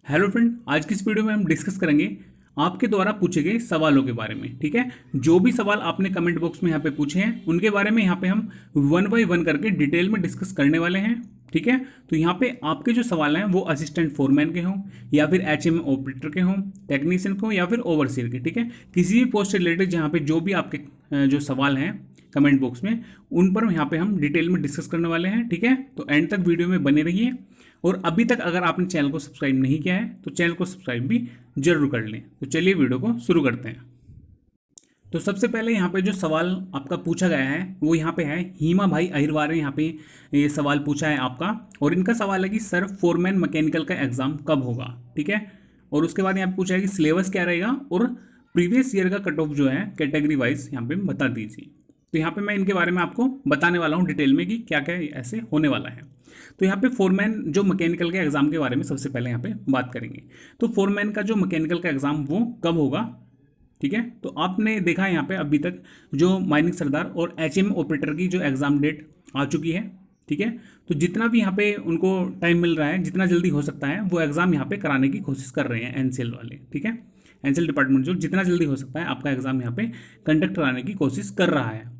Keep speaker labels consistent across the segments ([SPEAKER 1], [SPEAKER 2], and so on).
[SPEAKER 1] Hello friend, आज की इस वीडियो में हम डिस्कस करेंगे आपके द्वारा पूछे गए सवालों के बारे में। ठीक है, जो भी सवाल आपने कमेंट बॉक्स में यहाँ पे पूछे हैं उनके बारे में यहाँ पे हम वन बाय वन करके डिटेल में डिस्कस करने वाले हैं। ठीक है, तो यहाँ पे आपके जो सवाल हैं वो असिस्टेंट फोरमैन के हों या फिर एचएम ऑपरेटर के हों, टेक्नीशियन के हों या फिर ओवरसीयर के। ठीक है, किसी भी पोस्ट से रिलेटेड जहाँ पे जो भी आपके जो सवाल हैं कमेंट बॉक्स में उन पर यहाँ पे हम डिटेल में डिस्कस करने वाले हैं। ठीक है, तो एंड तक वीडियो में बने रहिए। और अभी तक अगर आपने चैनल को सब्सक्राइब नहीं किया है तो चैनल को सब्सक्राइब भी जरूर कर लें। तो चलिए वीडियो को शुरू करते हैं। तो सबसे पहले यहाँ पे जो सवाल आपका पूछा गया है वो यहाँ पे है, हीमा भाई अहिरवार ने यहाँ पे ये सवाल पूछा है आपका। और इनका सवाल है कि सर फोरमैन मैकेनिकल का एग्जाम कब होगा। ठीक है, और उसके बाद यहाँ पे पूछा है कि सिलेबस क्या रहेगा और प्रीवियस ईयर का कट ऑफ जो है कैटेगरी वाइज यहाँ पे बता दीजिए। तो यहाँ पे मैं इनके बारे में आपको बताने वाला हूँ डिटेल में कि क्या क्या ऐसे होने वाला है। तो यहाँ पे फोरमैन जो मैकेनिकल के एग्जाम के बारे में सबसे पहले यहाँ पे बात करेंगे। तो फोरमैन का जो मैकेनिकल का एग्जाम वो कब होगा। ठीक है, तो आपने देखा यहाँ पे अभी तक जो माइनिंग सरदार और एचएम ऑपरेटर की जो एग्जाम डेट आ चुकी है। ठीक है, तो जितना भी यहाँ पे उनको टाइम मिल रहा है, जितना जल्दी हो सकता है वो एग्जाम यहाँ पे कराने की कोशिश कर रहे हैं एनसीएल वाले। ठीक है, एनसीएल डिपार्टमेंट जो जितना जल्दी हो सकता है आपका एग्जाम यहाँ पे कंडक्ट कराने की कोशिश कर रहा है।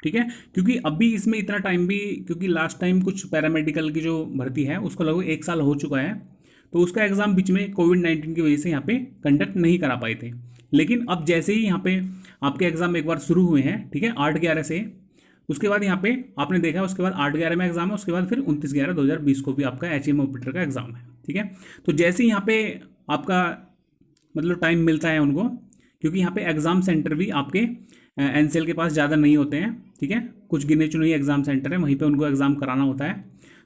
[SPEAKER 1] ठीक है, क्योंकि अभी इसमें इतना टाइम भी, क्योंकि लास्ट टाइम कुछ पैरामेडिकल की जो भर्ती है उसको लगभग 1 साल हो चुका है, तो उसका एग्जाम बीच में कोविड-19 की वजह से यहाँ पे कंडक्ट नहीं करा पाए थे। लेकिन अब जैसे ही यहाँ पे आपके एग्जाम एक बार शुरू हुए हैं, ठीक है, 8/11 से, उसके बाद यहाँ पे आपने देखा उसके बाद 8/11 में एग्जाम है, उसके बाद फिर 29/11/2020 को भी आपका एचएम ऑपरेटर का एग्जाम है। ठीक है, तो जैसे ही यहाँ पे आपका मतलब टाइम मिलता है उनको, क्योंकि यहाँ पे एग्जाम सेंटर भी आपके एनसीएल के पास ज़्यादा नहीं होते हैं। ठीक है, कुछ गिने चुने एग्जाम सेंटर है, वहीं पे उनको एग्ज़ाम कराना होता है।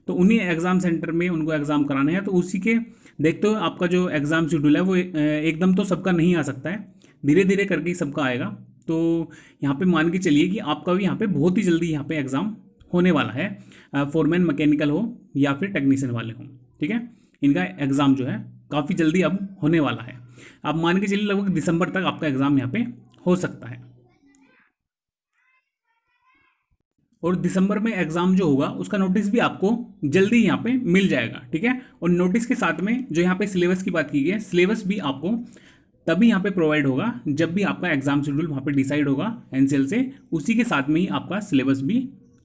[SPEAKER 1] तो उन्हीं एग्ज़ाम सेंटर में उनको एग्ज़ाम कराने हैं। तो उसी के देखते हुए आपका जो एग्ज़ाम शेड्यूल है वो एकदम तो सबका नहीं आ सकता है, धीरे धीरे करके ही सबका आएगा। तो यहाँ पे मान के चलिए कि आपका भी यहाँ पे बहुत ही जल्दी यहाँ पे एग्ज़ाम होने वाला है, फोरमैन मैकेनिकल हो या फिर टेक्नीशियन वाले हों। ठीक है, इनका एग्ज़ाम जो है काफ़ी जल्दी अब होने वाला है। आप मान के चलिए लगभग दिसंबर तक आपका एग्ज़ाम यहाँ पे हो सकता है। और दिसंबर में एग्जाम जो होगा उसका नोटिस भी आपको जल्दी यहाँ पे मिल जाएगा। ठीक है, और नोटिस के साथ में जो यहाँ पे सिलेबस की बात की गई है, सिलेबस भी आपको तभी यहाँ पे प्रोवाइड होगा जब भी आपका एग्जाम शेड्यूल वहाँ पे डिसाइड होगा एनसीएल से, उसी के साथ में ही आपका सिलेबस भी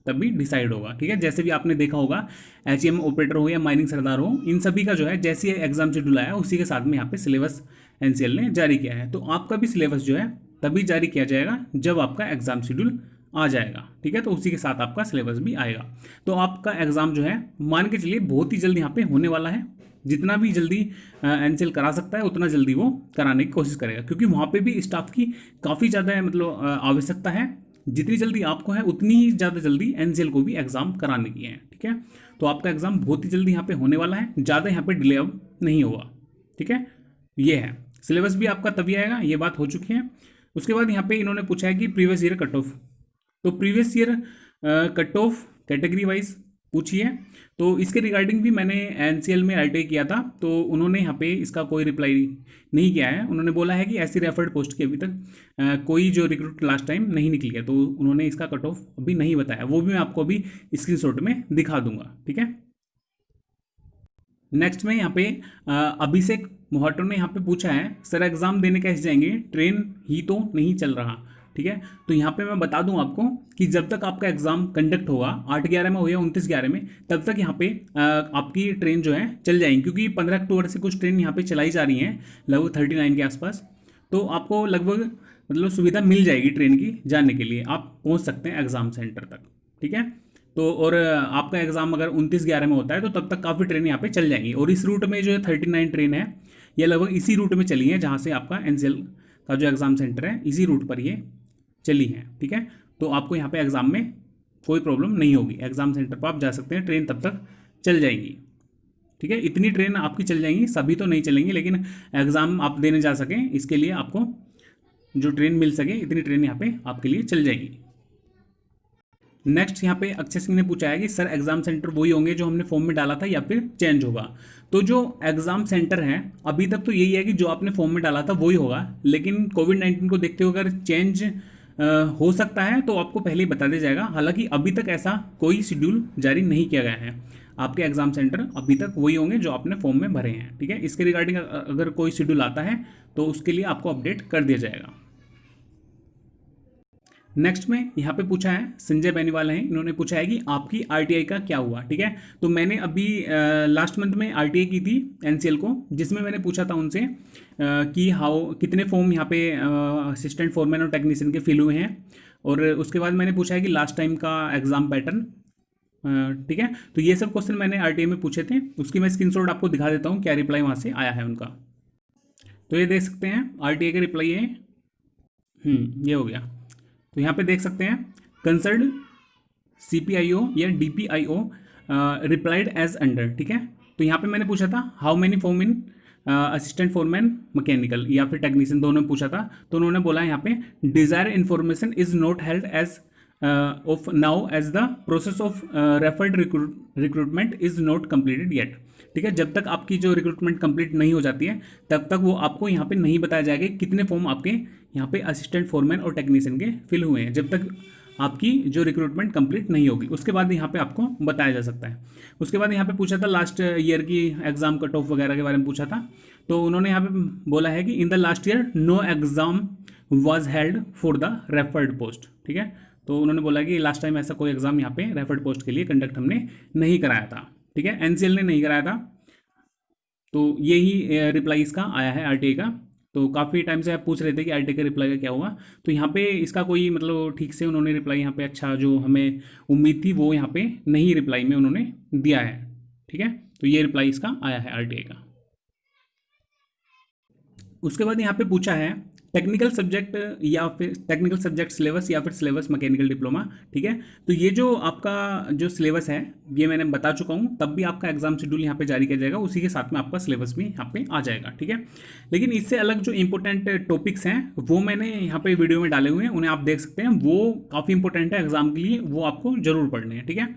[SPEAKER 1] तभी डिसाइड होगा। ठीक है, जैसे भी आपने देखा होगा एचएम ऑपरेटर हो या माइनिंग सरदार हो, इन सभी का जो है जैसे एग्जाम शेड्यूल आया उसी के साथ में यहाँ पे सिलेबस एनसीएल ने जारी किया है। तो आपका भी सिलेबस जो है तभी जारी किया जाएगा जब आपका एग्जाम शेड्यूल आ जाएगा। ठीक है, तो उसी के साथ आपका सिलेबस भी आएगा। तो आपका एग्जाम जो है मान के चलिए बहुत ही जल्दी यहाँ पे होने वाला है। जितना भी जल्दी एनसीएल करा सकता है उतना जल्दी वो कराने की कोशिश करेगा, क्योंकि वहाँ पे भी स्टाफ की काफ़ी ज़्यादा मतलब आवश्यकता है। जितनी जल्दी आपको है उतनी ही ज़्यादा जल्दी एनसीएल को भी एग्ज़ाम कराने की है। ठीक है, तो आपका एग्ज़ाम बहुत ही जल्दी यहाँ पे होने वाला है, ज़्यादा यहाँ पे डिले अब नहीं होगा। ठीक है, ये है सिलेबस भी आपका तभी आएगा, ये बात हो चुकी है। उसके बाद यहाँ पे इन्होंने पूछा है कि प्रीवियस ईयर कट ऑफ, तो previous year cut off category wise पूछी है। तो इसके रिगार्डिंग भी मैंने एनसीएल में आरटीआई किया था, तो उन्होंने यहाँ पे इसका कोई रिप्लाई नहीं किया है। उन्होंने बोला है कि ऐसी रेफर्ड पोस्ट की अभी तक कोई जो रिक्रूट लास्ट टाइम नहीं निकली है, तो उन्होंने इसका कट ऑफ अभी नहीं बताया। वो भी मैं आपको अभी स्क्रीनशॉट में दिखा दूंगा। ठीक है, नेक्स्ट में यहाँ पे अभिषेक मोहटो ने यहाँ पे पूछा है, सर एग्जाम देने कैसे जाएंगे, ट्रेन ही तो नहीं चल रहा। ठीक है, तो यहाँ पे मैं बता दूं आपको कि जब तक आपका एग्जाम कंडक्ट होगा 8/11 में हो या 29/11 में, तब तक यहाँ पे आपकी ट्रेन जो है चल जाएंगी, क्योंकि 15 अक्टूबर से कुछ ट्रेन यहाँ पे चलाई जा रही हैं लगभग 39 के आसपास। तो आपको लगभग मतलब सुविधा मिल जाएगी ट्रेन की, जाने के लिए आप पहुँच सकते हैं एग्जाम सेंटर तक। ठीक है, तो और आपका एग्जाम अगर 29/11 में होता है तो तब तक काफ़ी ट्रेन यहाँ पे चल जाएंगी। और इस रूट में जो है 39 ट्रेन है, ये लगभग इसी रूट में चली है जहाँ से आपका एनसीएल का जो एग्ज़ाम सेंटर है इसी रूट पर ये चली हैं। ठीक है, तो आपको यहाँ पे एग्ज़ाम में कोई प्रॉब्लम नहीं होगी, एग्ज़ाम सेंटर पर आप जा सकते हैं, ट्रेन तब तक चल जाएंगी। ठीक है, इतनी ट्रेन आपकी चल जाएंगी, सभी तो नहीं चलेंगी, लेकिन एग्ज़ाम आप देने जा सकें इसके लिए आपको जो ट्रेन मिल सके इतनी ट्रेन यहाँ पे आपके लिए चल जाएगी। नेक्स्ट यहाँ पे अक्षय सिंह ने पूछा है कि सर एग्जाम सेंटर वही होंगे जो हमने फॉर्म में डाला था या फिर चेंज होगा। तो जो एग्जाम सेंटर है अभी तक तो यही है कि जो आपने फॉर्म में डाला था वही होगा, लेकिन कोविड-19 को देखते हुए अगर चेंज हो सकता है तो आपको पहले ही बता दिया जाएगा। हालांकि अभी तक ऐसा कोई शेड्यूल जारी नहीं किया गया है। आपके एग्जाम सेंटर अभी तक वही होंगे जो आपने फॉर्म में भरे हैं, ठीक है। इसके रिगार्डिंग अगर कोई शेड्यूल आता है तो उसके लिए आपको अपडेट कर दिया जाएगा। नेक्स्ट में यहाँ पे पूछा है, संजय बेनीवाल हैं, इन्होंने पूछा है कि आपकी आरटीआई का क्या हुआ, ठीक है। तो मैंने अभी लास्ट मंथ में आरटीआई की थी एनसीएल को, जिसमें मैंने पूछा था उनसे कि कितने फॉर्म यहाँ पे असिस्टेंट फोरमैन और टेक्नीशियन के फिल हुए हैं, और उसके बाद मैंने पूछा है कि लास्ट टाइम का एग्जाम पैटर्न, ठीक है। तो ये सब क्वेश्चन मैंने आरटीआई में पूछे थे, उसकी मैं स्क्रीनशॉट आपको दिखा देता हूँ क्या रिप्लाई वहाँ से आया है उनका। तो ये देख सकते हैं आरटीआई का रिप्लाई है, ये हो गया। तो यहाँ पे देख सकते हैं कंसर्न सीपीआईओ या डीपीआईओ रिप्लाइड एज अंडर, ठीक है। तो यहाँ पे मैंने पूछा था how many form in assistant foreman mechanical या फिर टेक्नीशियन, दोनों में पूछा था। तो उन्होंने बोला यहाँ पे desire information is not held as of now as the process of referred recruitment is not completed yet, ठीक है। जब तक आपकी जो रिक्रूटमेंट कंप्लीट नहीं हो जाती है तब तक वो आपको यहाँ पे नहीं बताया जाएगा कितने फॉर्म आपके यहाँ पे असिस्टेंट फोरमैन और टेक्नीशियन के फिल हुए हैं, जब तक आपकी जो रिक्रूटमेंट कंप्लीट नहीं होगी। उसके बाद यहाँ पे आपको बताया जा सकता है। उसके बाद यहाँ पे पूछा था लास्ट ईयर की एग्जाम कट ऑफ वगैरह के बारे में पूछा था। तो उन्होंने यहाँ पे बोला है कि in the last year no exam was held for the referred post, ठीक है। तो उन्होंने बोला कि लास्ट टाइम ऐसा कोई एग्जाम यहाँ पे रेफर्ड पोस्ट के लिए कंडक्ट हमने नहीं कराया था, ठीक है, एनसीएल ने नहीं कराया था। तो यही रिप्लाई इसका आया है आरटीआई का। तो काफ़ी टाइम से आप पूछ रहे थे कि आरटीआई का रिप्लाई का क्या हुआ, तो यहाँ पे इसका कोई मतलब ठीक से उन्होंने रिप्लाई यहाँ पे अच्छा जो हमें उम्मीद थी वो यहाँ पे नहीं रिप्लाई में उन्होंने दिया है, ठीक है। तो ये रिप्लाई इसका आया है आरटीआई का। उसके बाद यहाँ पे पूछा है टेक्निकल सब्जेक्ट या फिर टेक्निकल सब्जेक्ट सिलेबस या फिर सिलेबस मैकेनिकल डिप्लोमा, ठीक है। तो ये जो आपका जो सिलेबस है ये मैंने बता चुका हूँ, तब भी आपका एग्जाम शेड्यूल यहाँ पे जारी किया जाएगा, उसी के साथ में आपका सिलेबस भी यहाँ पे आ जाएगा, ठीक है। लेकिन इससे अलग जो इंपॉर्टेंट टॉपिक्स हैं वो मैंने यहाँ पे वीडियो में डाले हुए हैं, उन्हें आप देख सकते हैं, वो काफ़ी इंपॉर्टेंट है एग्जाम के लिए, वो आपको जरूर पढ़ने हैं, ठीक है।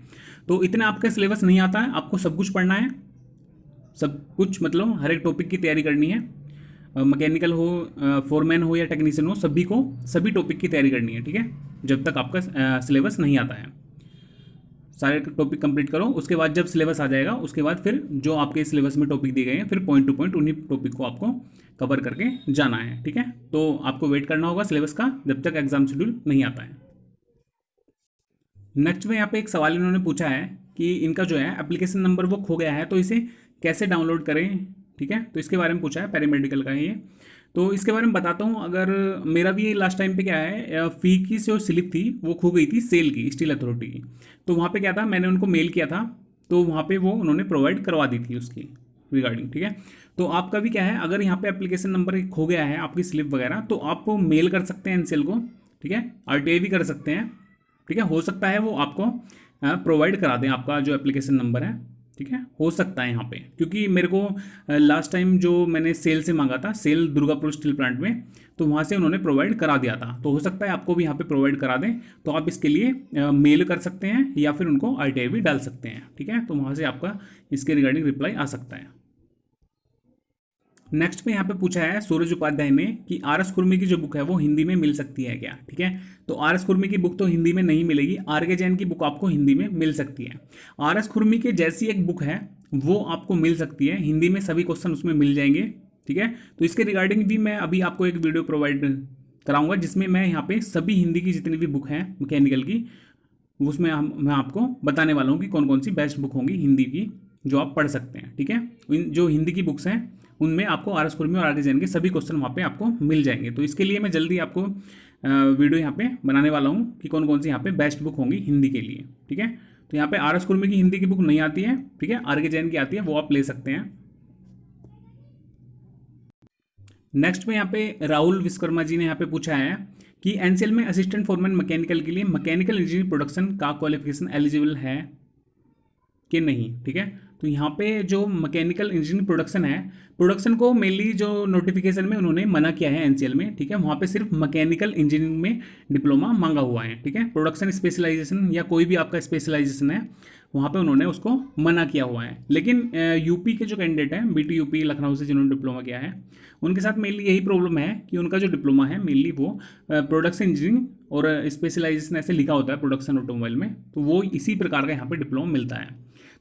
[SPEAKER 1] तो इतना आपका सिलेबस नहीं आता है, आपको सब कुछ पढ़ना है, सब कुछ मतलब हर एक टॉपिक की तैयारी करनी है, मैकेनिकल हो, फोरमैन हो या टेक्नीशियन हो, सभी को सभी टॉपिक की तैयारी करनी है, ठीक है, जब तक आपका सिलेबस नहीं आता है। सारे टॉपिक कंप्लीट करो, उसके बाद जब सिलेबस आ जाएगा उसके बाद फिर जो आपके सिलेबस में टॉपिक दिए गए हैं फिर पॉइंट टू पॉइंट उन्हीं टॉपिक को आपको कवर करके जाना है, ठीक है। तो आपको वेट करना होगा सिलेबस का जब तक एग्जाम शेड्यूल नहीं आता है। नेक्स्ट में यहाँ पे एक सवाल इन्होंने पूछा है कि इनका जो है एप्लीकेशन नंबर वो खो गया है, तो इसे कैसे डाउनलोड करें, ठीक है। तो इसके बारे में पूछा है, पैरामेडिकल का है ये। तो इसके बारे में बताता हूँ। अगर मेरा भी लास्ट टाइम पे क्या है, फ़ी की जो स्लिप थी वो खो गई थी सेल की, स्टील अथॉरिटी की। तो वहाँ पे क्या था, मैंने उनको मेल किया था, तो वहाँ पे वो उन्होंने प्रोवाइड करवा दी थी उसकी रिगार्डिंग, ठीक है। तो आपका भी क्या है, अगर यहाँ पे एप्लीकेशन नंबर खो गया है आपकी स्लिप वगैरह, तो आप मेल कर सकते हैं एनसीएल को, ठीक है, आरटीआई भी कर सकते हैं, ठीक है। हो सकता है वो आपको प्रोवाइड करा दें आपका जो एप्लीकेशन नंबर है, ठीक है, हो सकता है यहाँ पे, क्योंकि मेरे को लास्ट टाइम जो मैंने सेल से मांगा था, सेल दुर्गापुर स्टील प्लांट में, तो वहाँ से उन्होंने प्रोवाइड करा दिया था। तो हो सकता है आपको भी यहाँ पे प्रोवाइड करा दें, तो आप इसके लिए मेल कर सकते हैं या फिर उनको आरटीआई भी डाल सकते हैं, ठीक है। तो वहाँ से आपका इसके रिगार्डिंग रिप्लाई आ सकता है। नेक्स्ट में यहाँ पे पूछा है सूरज उपाध्याय ने कि आर.एस. खुरमी की जो बुक है वो हिंदी में मिल सकती है क्या, ठीक है। तो आर.एस. खुरमी की बुक तो हिंदी में नहीं मिलेगी, आर.के. जैन की बुक आपको हिंदी में मिल सकती है। आर.एस. खुरमी के जैसी एक बुक है वो आपको मिल सकती है हिंदी में, सभी क्वेश्चन उसमें मिल जाएंगे, ठीक है। तो इसके रिगार्डिंग भी मैं अभी आपको एक वीडियो प्रोवाइड कराऊंगा जिसमें मैं यहाँ पे सभी हिंदी की जितनी भी बुक हैं मैकेनिकल की, उसमें मैं आपको बताने वाला हूँ कि कौन कौन सी बेस्ट बुक होंगी हिंदी की जो आप पढ़ सकते हैं, ठीक है। जो हिंदी की बुक्स हैं उनमें आपको आर.एस. खुरमी और आर.के. जैन के सभी क्वेश्चन वहाँ पे आपको मिल जाएंगे। तो इसके लिए मैं जल्दी आपको वीडियो यहाँ पे बनाने वाला हूँ कि कौन कौन सी यहाँ पे बेस्ट बुक होंगी हिंदी के लिए, ठीक है। तो यहाँ पे आर.एस. खुरमी की हिंदी की बुक नहीं आती है, ठीक है, आर.के. जैन की आती है, वो आप ले सकते हैं। नेक्स्ट में यहाँ पे राहुल विश्वकर्मा जी ने यहाँ पे पूछा है कि एनसीएल में असिस्टेंट फोरमैन मैकेनिकल के लिए मैकेनिकल इंजीनियरिंग प्रोडक्शन का क्वालिफिकेशन एलिजिबल है कि नहीं, ठीक है। तो यहाँ पे जो मैकेनिकल इंजीनियरिंग प्रोडक्शन है, प्रोडक्शन को मेनली जो नोटिफिकेशन में उन्होंने मना किया है एनसीएल में, ठीक है, वहाँ पे सिर्फ मैकेनिकल इंजीनियरिंग में डिप्लोमा मांगा हुआ है, ठीक है। प्रोडक्शन स्पेशलाइजेशन या कोई भी आपका स्पेशलाइजेशन है वहाँ पे उन्होंने उसको मना किया हुआ है। लेकिन यूपी के जो कैंडिडेट हैं, बीटी यूपी लखनऊ से जिन्होंने डिप्लोमा किया है, उनके साथ मेनली यही प्रॉब्लम है कि उनका जो डिप्लोमा है मेनली वो प्रोडक्शन इंजीनियरिंग और स्पेशलाइजेशन ऐसे लिखा होता है प्रोडक्शन ऑटोमोबाइल में, तो वो इसी प्रकार का यहाँ पे डिप्लोमा मिलता है।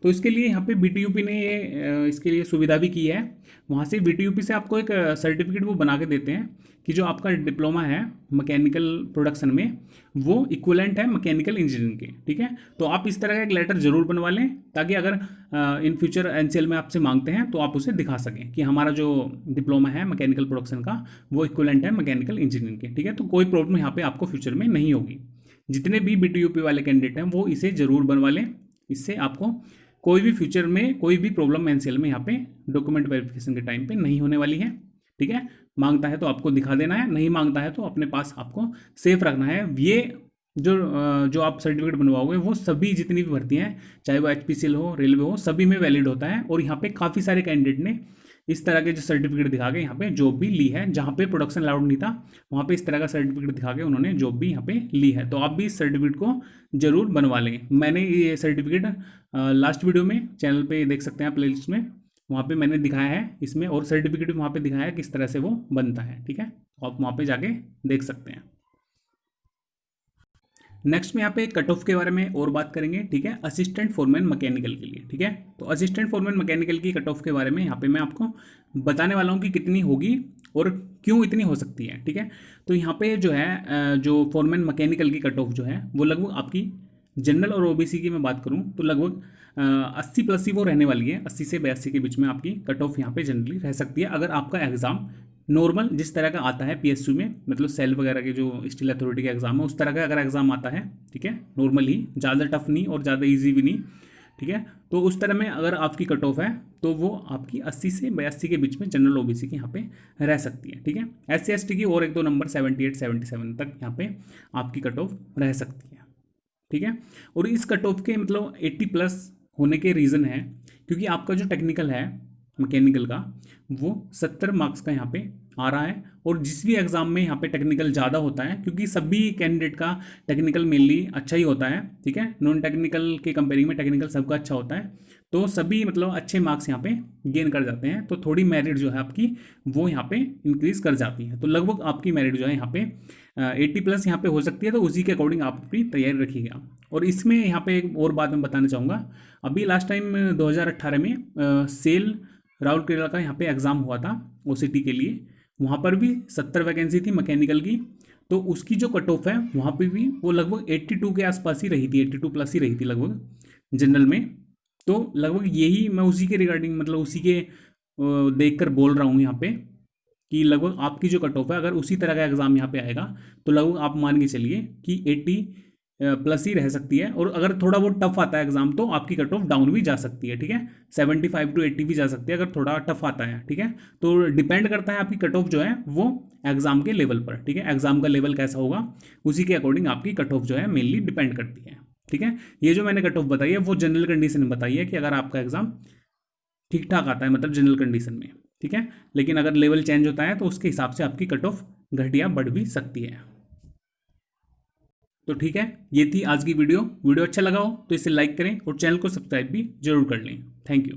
[SPEAKER 1] तो इसके लिए यहाँ पे BTUP ने ये इसके लिए सुविधा भी की है। वहाँ से BTUP से आपको एक सर्टिफिकेट वो बना के देते हैं कि जो आपका डिप्लोमा है मैकेनिकल प्रोडक्शन में वो इक्विवेलेंट है मैकेनिकल इंजीनियरिंग के, ठीक है। तो आप इस तरह का एक लेटर जरूर बनवा लें ताकि अगर इन फ्यूचर एनसीएल में आपसे मांगते हैं तो आप उसे दिखा सकें कि हमारा जो डिप्लोमा है मैकेनिकल प्रोडक्शन का वो इक्विवेलेंट है मैकेनिकल इंजीनियरिंग के, ठीक है। तो कोई प्रॉब्लम यहाँ पे आपको फ्यूचर में नहीं होगी। जितने भी BTUP वाले कैंडिडेट हैं वो इसे जरूर बनवा लें, इससे आपको कोई भी फ्यूचर में कोई भी प्रॉब्लम एनसीएल में यहाँ पे डॉक्यूमेंट वेरिफिकेशन के टाइम पे नहीं होने वाली है, ठीक है। मांगता है तो आपको दिखा देना है, नहीं मांगता है तो अपने पास आपको सेफ रखना है। ये जो आप सर्टिफिकेट बनवाओगे वो सभी जितनी भी भर्ती हैं, चाहे वो HPCL हो, रेलवे हो, सभी में वैलिड होता है। और यहाँ पे काफ़ी सारे कैंडिडेट ने इस तरह के जो सर्टिफिकेट दिखा के यहाँ पे जॉब भी ली है। जहाँ पे प्रोडक्शन अलाउड नहीं था वहाँ पे इस तरह का सर्टिफिकेट दिखा के उन्होंने जॉब भी यहाँ पे ली है। तो आप भी इस सर्टिफिकेट को जरूर बनवा लें। मैंने ये सर्टिफिकेट लास्ट वीडियो में चैनल पे देख सकते हैं प्लेलिस्ट में, वहाँ पे मैंने दिखाया है इसमें, और सर्टिफिकेट भी वहाँ पे दिखाया है किस तरह से वो बनता है, ठीक है। तो आप वहाँ पे जाके देख सकते हैं। नेक्स्ट में यहाँ पे कट ऑफ के बारे में और बात करेंगे, ठीक है, असिस्टेंट फोरमैन मैकेनिकल के लिए, ठीक है। तो असिस्टेंट फोरमैन मैकेनिकल की कट ऑफ के बारे में यहाँ पे मैं आपको बताने वाला हूँ कि कितनी होगी और क्यों इतनी हो सकती है, ठीक है। तो यहाँ पे जो है जो फोरमैन मैकेनिकल की कट ऑफ जो है वो लगभग आपकी जनरल और OBC की मैं बात करूँ तो लगभग 80+ ही वो रहने वाली है। 80 से 82 के बीच में आपकी कट ऑफ यहाँ पे जनरली रह सकती है अगर आपका एग्जाम नॉर्मल जिस तरह का आता है PSU में, मतलब सेल वगैरह के जो स्टील अथॉरिटी का एग्जाम है उस तरह का अगर एग्जाम आता है, ठीक है, नॉर्मली ज़्यादा टफ नहीं और ज़्यादा ईजी भी नहीं, ठीक है। तो उस तरह में अगर आपकी कट ऑफ है तो वो आपकी 80 से 82 के बीच में जनरल OBC की यहाँ पे रह सकती है, ठीक है। SC/ST की और 1-2 नंबर 78-77 तक यहाँ पे आपकी कट ऑफ रह सकती है, ठीक है। और इस कट ऑफ के मतलब 80+ होने के रीज़न है क्योंकि आपका जो टेक्निकल है मैकेनिकल का वो 70 मार्क्स का यहाँ पे आ रहा है। और जिस भी एग्जाम में यहाँ पे टेक्निकल ज़्यादा होता है, क्योंकि सभी कैंडिडेट का टेक्निकल मेनली अच्छा ही होता है, ठीक है, नॉन टेक्निकल के कंपेयरिंग में टेक्निकल सबका अच्छा होता है, तो सभी मतलब अच्छे मार्क्स यहाँ पे गेन कर जाते हैं। तो थोड़ी मेरिट जो है आपकी वो यहाँ पे इंक्रीज कर जाती है। तो लगभग आपकी मेरिट जो है यहाँ पे 80+ यहाँ पे हो सकती है। तो उसी के अकॉर्डिंग आप अपनी तैयारी रखिएगा। और इसमें यहाँ पे एक और बात मैं बताना चाहूँगा, अभी लास्ट टाइम 2018 में सेल राउरकेला का यहाँ पे एग्ज़ाम हुआ था OCT के लिए, वहाँ पर भी 70 वैकेंसी थी मैकेनिकल की। तो उसकी जो कट ऑफ है वहाँ पे भी वो लगभग 82 के आसपास ही रही थी, 82+ ही रही थी लगभग जनरल में। तो लगभग यही मैं उसी के रिगार्डिंग मतलब उसी के देख कर बोल रहा हूँ यहाँ पे कि लगभग आपकी जो कट ऑफ है अगर उसी तरह का एग्जाम यहाँ पे आएगा तो लगभग आप मान के चलिए कि 80+ ही रह सकती है। और अगर थोड़ा बहुत टफ आता है एग्जाम तो आपकी कट ऑफ डाउन भी जा सकती है, ठीक है, 75-80 भी जा सकती है अगर थोड़ा टफ आता है, ठीक है। तो डिपेंड करता है आपकी कट ऑफ जो है वो एग्जाम के लेवल पर, ठीक है, एग्जाम का लेवल कैसा होगा उसी के अकॉर्डिंग आपकी कट ऑफ जो है मेनली डिपेंड करती है, ठीक है। ये जो मैंने कट ऑफ बताई है वो जनरल कंडीशन में बताई है कि अगर आपका एग्जाम ठीक ठाक आता है मतलब जनरल कंडीशन में, ठीक है। लेकिन अगर लेवल चेंज होता है तो उसके हिसाब से आपकी कट ऑफ घट या बढ़ भी सकती है। तो ठीक है, ये थी आज की वीडियो। वीडियो अच्छा लगा हो तो इसे लाइक करें और चैनल को सब्सक्राइब भी जरूर कर लें। Thank you.